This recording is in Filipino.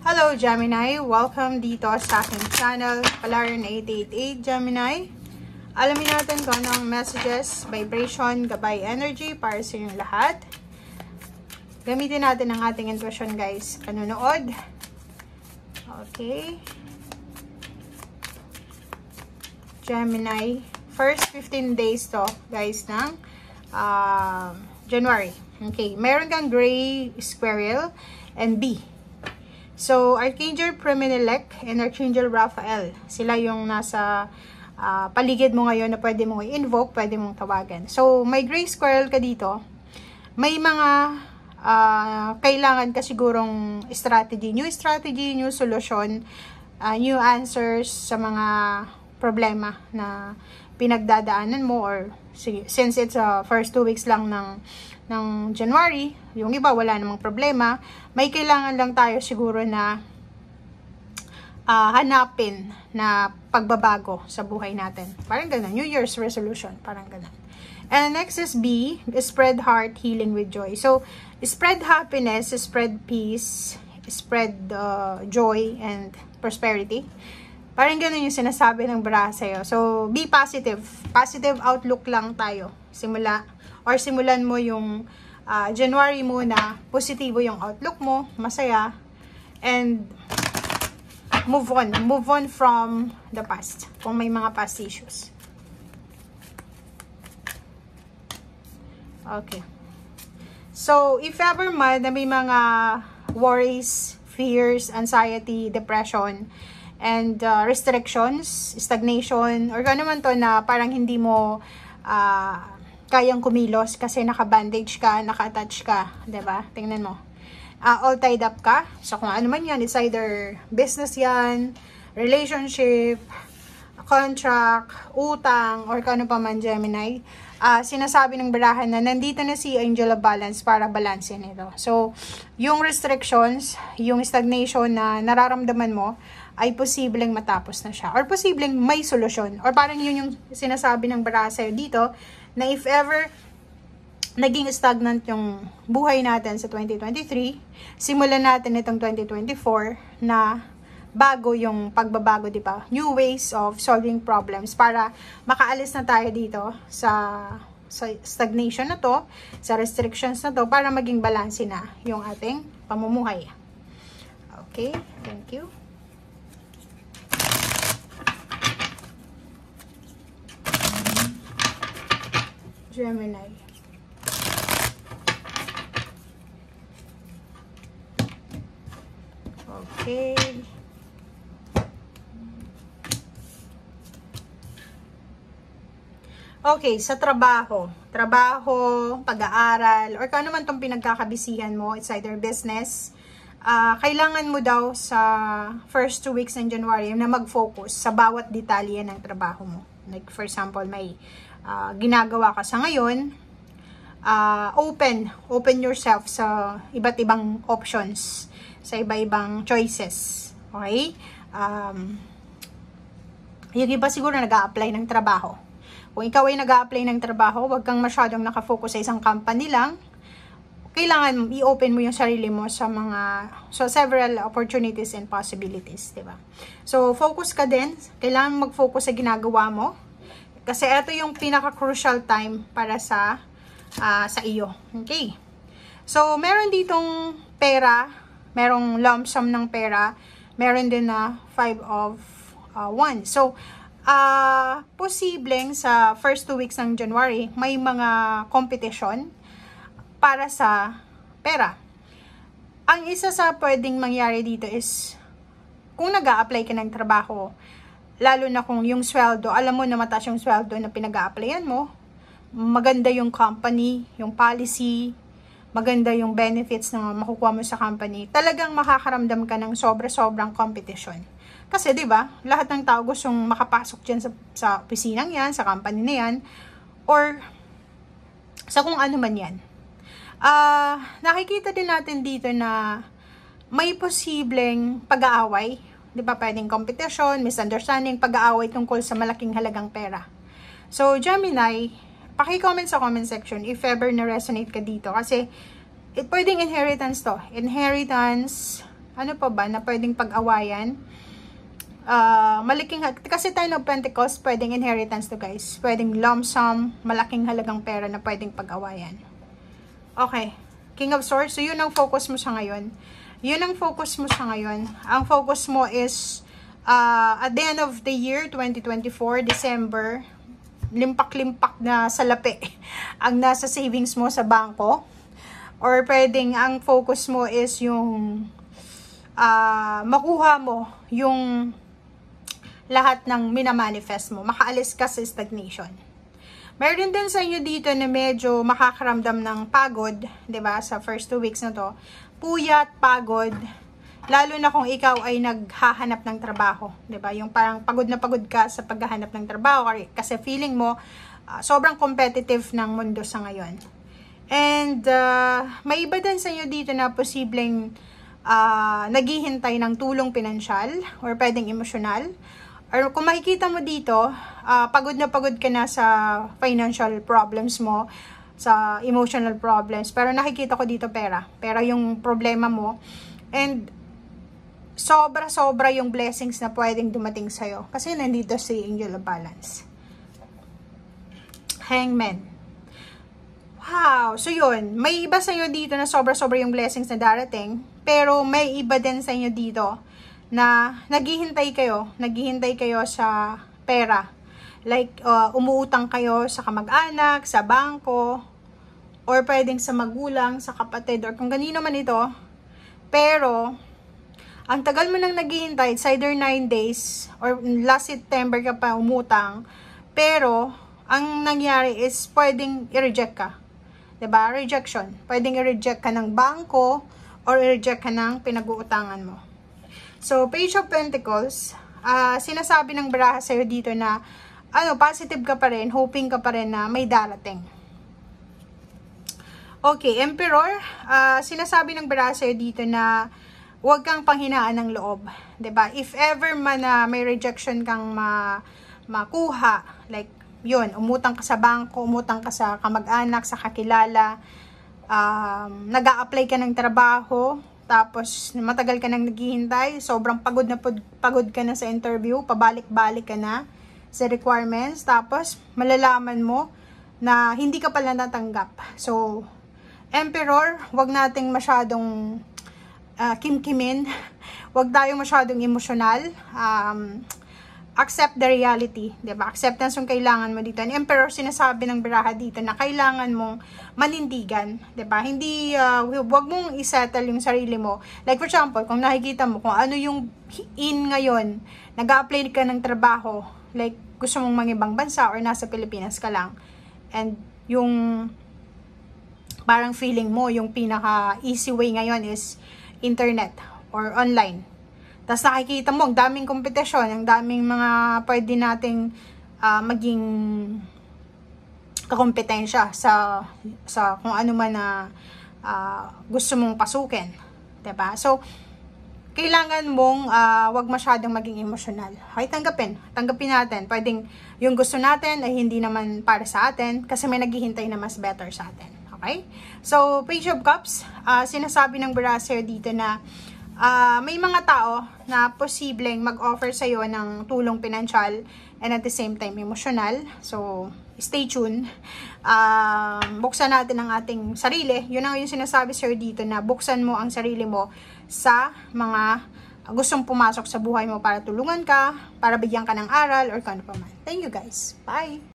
Hello Gemini! Welcome dito sa aking channel, Palarian888 Gemini. Alamin natin kung anong messages, vibration, gabay energy para sa inyong lahat. Gamitin natin ang ating intuition guys. Panunood. Okay. Gemini. First 15 days to guys ng January. Okay. Meron kang gray squirrel and bee. So, Archangel Priminelec and Archangel Raphael, sila yung nasa paligid mo ngayon na pwede mong i-invoke, pwede mong tawagan. So, may gray squirrel ka dito. May mga kailangan ka sigurong strategy, new solution, new answers sa mga problema na pinagdadaanan mo or since it's first 2 weeks lang ng January, yung iba wala namang problema, may kailangan lang tayo siguro na hanapin na pagbabago sa buhay natin. Parang ganun, New Year's resolution, parang ganun. And next is B, spread heart, healing with joy. So, spread happiness, spread peace, spread joy and prosperity. Parang ganun yung sinasabi ng bra sa'yo. So, be positive. Positive outlook lang tayo. Simulan mo yung January muna, positibo yung outlook mo, masaya, and move on from the past, kung may mga past issues. Okay. So, if ever man na may mga worries, fears, anxiety, depression, and restrictions, stagnation, or ano man to na parang hindi mo kayang kumilos kasi naka-bandage ka, naka-attach ka, 'di ba? Tingnan mo. All tied up ka. So kung ano man 'yan, it's either business 'yan, relationship, contract, utang, or kung ano pa man, Gemini. Sinasabi ng barahan na nandito na si Angel of Balance para balansin ito. So, yung restrictions, yung stagnation na nararamdaman mo, ay posibleng matapos na siya. Or posibleng may solusyon. Or parang yun yung sinasabi ng baraha sa'yo dito, na if ever naging stagnant yung buhay natin sa 2023, simulan natin itong 2024 na bago yung pagbabago, di ba? New ways of solving problems para makaalis na tayo dito sa stagnation na to, sa restrictions na to, para maging balanse na yung ating pamumuhay. Okay, thank you. Gemini. Okay. Okay, sa trabaho, pag-aaral, or kung ano man itong pinagkakabisihan mo, it's either business, kailangan mo daw sa first 2 weeks ng January na mag-focus sa bawat detalye ng trabaho mo. Like for example, may ginagawa ka sa ngayon, open yourself sa iba't ibang options, sa iba-ibang choices. Okay? Yung iba siguro nag-a-apply ng trabaho. Kung ikaw ay nag-a-apply ng trabaho, wag kang masyadong nakafocus sa isang company lang. Kailangan i-open mo yung sarili mo sa several opportunities and possibilities, di ba? So, focus ka din. Kailangan mag-focus sa ginagawa mo. Kasi ito yung pinaka-crucial time para sa iyo. Okay? So, meron ditong pera, merong lump sum ng pera, meron din na 5 of Wands. So, posibleng sa first 2 weeks ng January, may mga competition para sa pera. Ang isa sa pwedeng mangyari dito is, kung nag-a-apply ka ng trabaho, lalo na kung yung sweldo, alam mo na mataas yung sweldo na pinag-a-applyan mo, maganda yung company, yung policy, maganda yung benefits na makukuha mo sa company, talagang makakaramdam ka ng sobra-sobrang competition. Kasi 'di ba, lahat ng tao gustong makapasok diyan sa opisinang 'yan, sa company na 'yan, or sa kung ano man 'yan. Nakikita din natin dito na may posibleng pag-aaway, 'di ba? Pwedeng competition, misunderstanding, pag-aaway tungkol sa malaking halagang pera. So, Gemini, paki-comment sa comment section if ever na-resonate ka dito kasi pwedeng inheritance to. Inheritance, Ano pa ba na pwedeng pag-awayan? Kasi Ten of Pentacles, pwedeng inheritance to guys. Pwedeng lump sum, malaking halagang pera na pwedeng pag-awayan. Okay. King of Swords. So, yun ang focus mo sa ngayon. Yun ang focus mo sa ngayon. Ang focus mo is at the end of the year, 2024, December, limpak-limpak na salapi ang nasa savings mo sa bangko. Or pwedeng ang focus mo is yung makuha mo yung lahat ng minamanifest mo. Makaalis ka sa stagnation. Meron din sa inyo dito na medyo makakaramdam ng pagod, 'di ba? Sa first 2 weeks na to. Puyat, pagod. Lalo na kung ikaw ay naghahanap ng trabaho, 'di ba? Yung parang pagod na pagod ka sa paghahanap ng trabaho kasi feeling mo sobrang competitive ng mundo sa ngayon. And may iba din sa inyo dito na posibleng naghihintay ng tulong pinansyal or pwedeng emosyonal. Or kung makikita mo dito, pagod na pagod ka na sa financial problems mo, sa emotional problems. Pero nakikita ko dito pera. Pera yung problema mo. And sobra-sobra yung blessings na pwedeng dumating sa'yo. Kasi nandito si Angel of Balance. Hangman. Wow! So yun, may iba sa inyo dito na sobra-sobra yung blessings na darating. Pero may iba din sa inyo dito na naghihintay kayo sa pera. Like, umuutang kayo sa kamag-anak, sa bangko, or pwedeng sa magulang, sa kapatid, or kung ganino man ito. Pero, ang tagal mo nang naghihintay, it's either 9 days, or last September ka pa umutang, pero, ang nangyari is, pwedeng i-reject ka. 'Di ba? Rejection. Pwedeng i-reject ka ng bangko, or i-reject ka ng pinag-uutangan mo. So, Page of Pentacles, sinasabi ng baraha sa'yo dito na, positive ka pa rin, hoping ka pa rin na may darating. Okay, Emperor, sinasabi ng baraha sa'yo dito na, huwag kang panghinaan ng loob. 'Di ba? If ever man na may rejection kang makuha, like, yun, umutang ka sa bangko, umutang ka sa kamag-anak, sa kakilala, nag-a-apply ka ng trabaho, tapos matagal ka nang naghihintay, sobrang pagod ka na sa interview, pabalik-balik ka na sa requirements, tapos malalaman mo na hindi ka pala natanggap. So, Emperor, wag nating masyadong kimkimin, wag tayong masyadong emosyonal, accept the reality, 'di ba? Acceptance yung kailangan mo dito. Ang Emperor, sinasabi ng baraha dito na kailangan mong manindigan, 'di ba? Hindi wag mong i-settle yung sarili mo. Like for example, kung nakikita mo kung ano yung in ngayon, nag-a-apply ka ng trabaho, like gusto mong mangibang bansa or nasa Pilipinas ka lang. And yung parang feeling mo, yung pinaka easy way ngayon is internet or online. Tapos nakikita mo, ang daming kompetisyon, ang daming mga pwede nating maging kakompetensya sa kung ano man na gusto mong pasukin. 'Di ba? So, kailangan mong wag masyadong maging emosyonal. Okay, tanggapin natin. Pwedeng yung gusto natin ay hindi naman para sa atin kasi may naghihintay na mas better sa atin. Okay? So, Page of Cups, sinasabi ng Brasser dito na may mga tao na posibleng mag-offer sa'yo ng tulong pinansyal and at the same time emosyonal. So, stay tuned. Buksan natin ang ating sarili. Yun ang yung sinasabi sir dito na buksan mo ang sarili mo sa mga gustong pumasok sa buhay mo para tulungan ka, para bigyan ka ng aral or kano pa man. Thank you guys. Bye!